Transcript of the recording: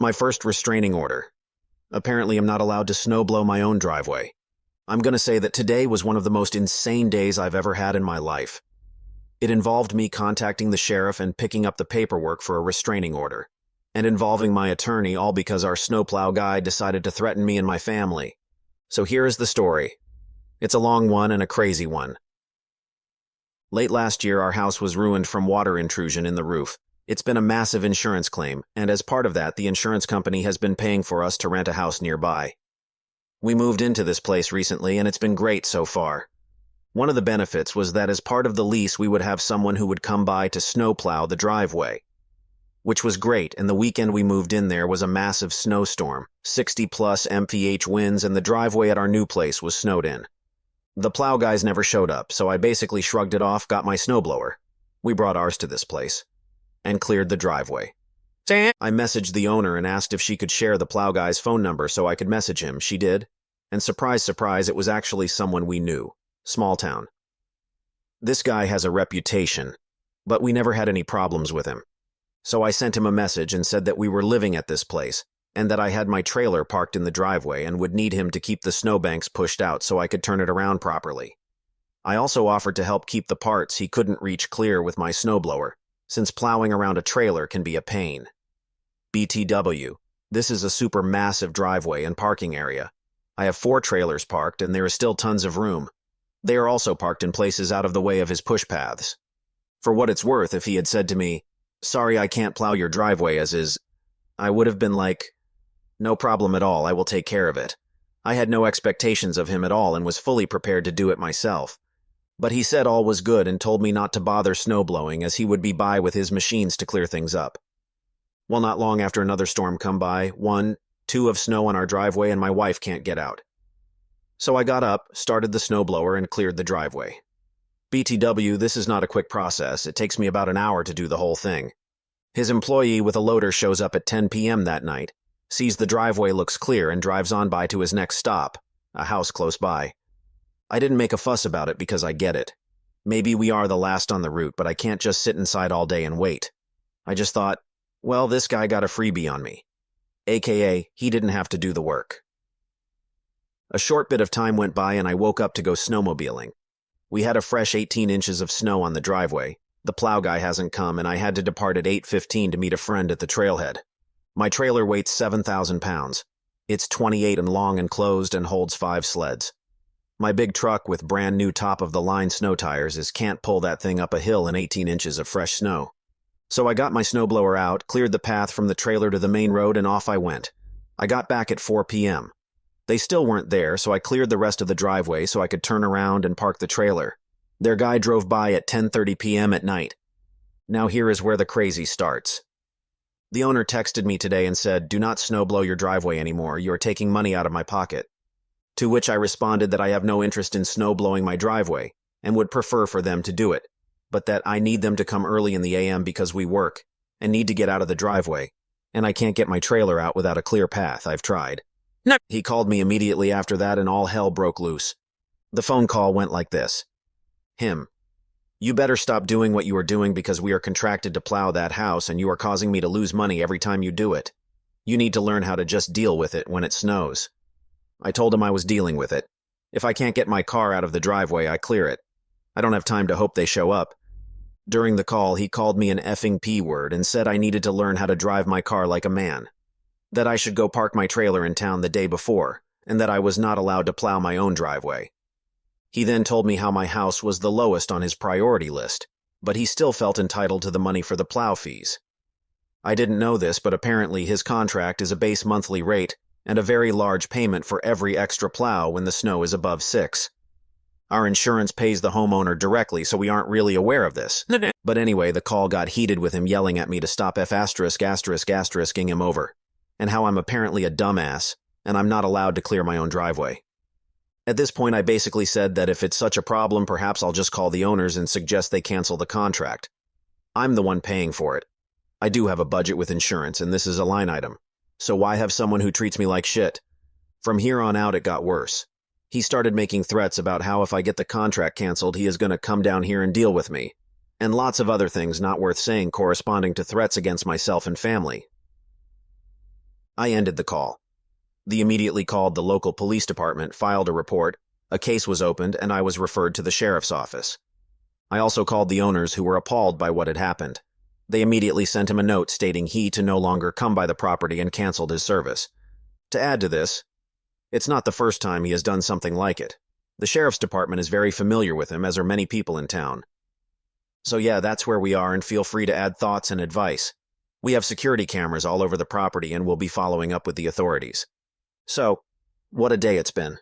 My first restraining order. Apparently, I'm not allowed to snow blow my own driveway. I'm going to say that today was one of the most insane days I've ever had in my life. It involved me contacting the sheriff and picking up the paperwork for a restraining order, and involving my attorney, all because our snowplow guy decided to threaten me and my family. So here is the story. It's a long one and a crazy one. Late last year, our house was ruined from water intrusion in the roof. It's been a massive insurance claim, and as part of that, the insurance company has been paying for us to rent a house nearby. We moved into this place recently, and it's been great so far. One of the benefits was that as part of the lease, we would have someone who would come by to snowplow the driveway, which was great, and the weekend we moved in there was a massive snowstorm, 60-plus mph winds, and the driveway at our new place was snowed in. The plow guys never showed up, so I basically shrugged it off, got my snowblower. We brought ours to this place and cleared the driveway. I messaged the owner and asked if she could share the plow guy's phone number so I could message him. She did, and surprise, surprise, it was actually someone we knew. Small town. This guy has a reputation, but we never had any problems with him. So I sent him a message and said that we were living at this place, and that I had my trailer parked in the driveway and would need him to keep the snowbanks pushed out so I could turn it around properly. I also offered to help keep the parts he couldn't reach clear with my snowblower, since plowing around a trailer can be a pain. BTW, this is a super massive driveway and parking area. I have 4 trailers parked and there is still tons of room. They are also parked in places out of the way of his push paths. For what it's worth, if he had said to me, "Sorry, I can't plow your driveway as is," I would have been like, "No problem at all, I will take care of it." I had no expectations of him at all and was fully prepared to do it myself. But he said all was good and told me not to bother snowblowing as he would be by with his machines to clear things up. Well, not long after another storm come by, 1, 2 of snow on our driveway and my wife can't get out. So I got up, started the snowblower, and cleared the driveway. BTW, this is not a quick process. It takes me about an hour to do the whole thing. His employee with a loader shows up at 10 p.m. that night, sees the driveway looks clear, and drives on by to his next stop, a house close by. I didn't make a fuss about it because I get it. Maybe we are the last on the route, but I can't just sit inside all day and wait. I just thought, well, this guy got a freebie on me. AKA, he didn't have to do the work. A short bit of time went by and I woke up to go snowmobiling. We had a fresh 18 inches of snow on the driveway. The plow guy hasn't come and I had to depart at 8:15 to meet a friend at the trailhead. My trailer weighs 7,000 pounds. It's 28 and long and closed and holds 5 sleds. My big truck with brand new top-of-the-line snow tires can't pull that thing up a hill in 18 inches of fresh snow. So I got my snowblower out, cleared the path from the trailer to the main road, and off I went. I got back at 4 p.m. They still weren't there, so I cleared the rest of the driveway so I could turn around and park the trailer. Their guy drove by at 10:30 p.m. at night. Now here is where the crazy starts. The owner texted me today and said, "Do not snowblow your driveway anymore, you are taking money out of my pocket." To which I responded that I have no interest in snowblowing my driveway, and would prefer for them to do it, but that I need them to come early in the AM because we work, and need to get out of the driveway, and I can't get my trailer out without a clear path, I've tried. No. He called me immediately after that and all hell broke loose. The phone call went like this. Him. "You better stop doing what you are doing because we are contracted to plow that house and you are causing me to lose money every time you do it. You need to learn how to just deal with it when it snows." I told him I was dealing with it. If I can't get my car out of the driveway, I clear it. I don't have time to hope they show up. During the call, he called me an effing P-word and said I needed to learn how to drive my car like a man. That I should go park my trailer in town the day before, and that I was not allowed to plow my own driveway. He then told me how my house was the lowest on his priority list, but he still felt entitled to the money for the plow fees. I didn't know this, but apparently his contract is a base monthly rate and a very large payment for every extra plow when the snow is above 6. Our insurance pays the homeowner directly, so we aren't really aware of this. But anyway, the call got heated with him yelling at me to stop *****ing him over, and how I'm apparently a dumbass, and I'm not allowed to clear my own driveway. At this point, I basically said that if it's such a problem, perhaps I'll just call the owners and suggest they cancel the contract. I'm the one paying for it. I do have a budget with insurance, and this is a line item. So why have someone who treats me like shit? From here on out, it got worse. He started making threats about how if I get the contract canceled, he is going to come down here and deal with me, and lots of other things not worth saying corresponding to threats against myself and family. I ended the call. They immediately called the local police department, filed a report, a case was opened, and I was referred to the sheriff's office. I also called the owners, who were appalled by what had happened. They immediately sent him a note stating he to no longer come by the property and canceled his service. To add to this, it's not the first time he has done something like it. The sheriff's department is very familiar with him, as are many people in town. So yeah, that's where we are, and feel free to add thoughts and advice. We have security cameras all over the property and will be following up with the authorities. So, what a day it's been.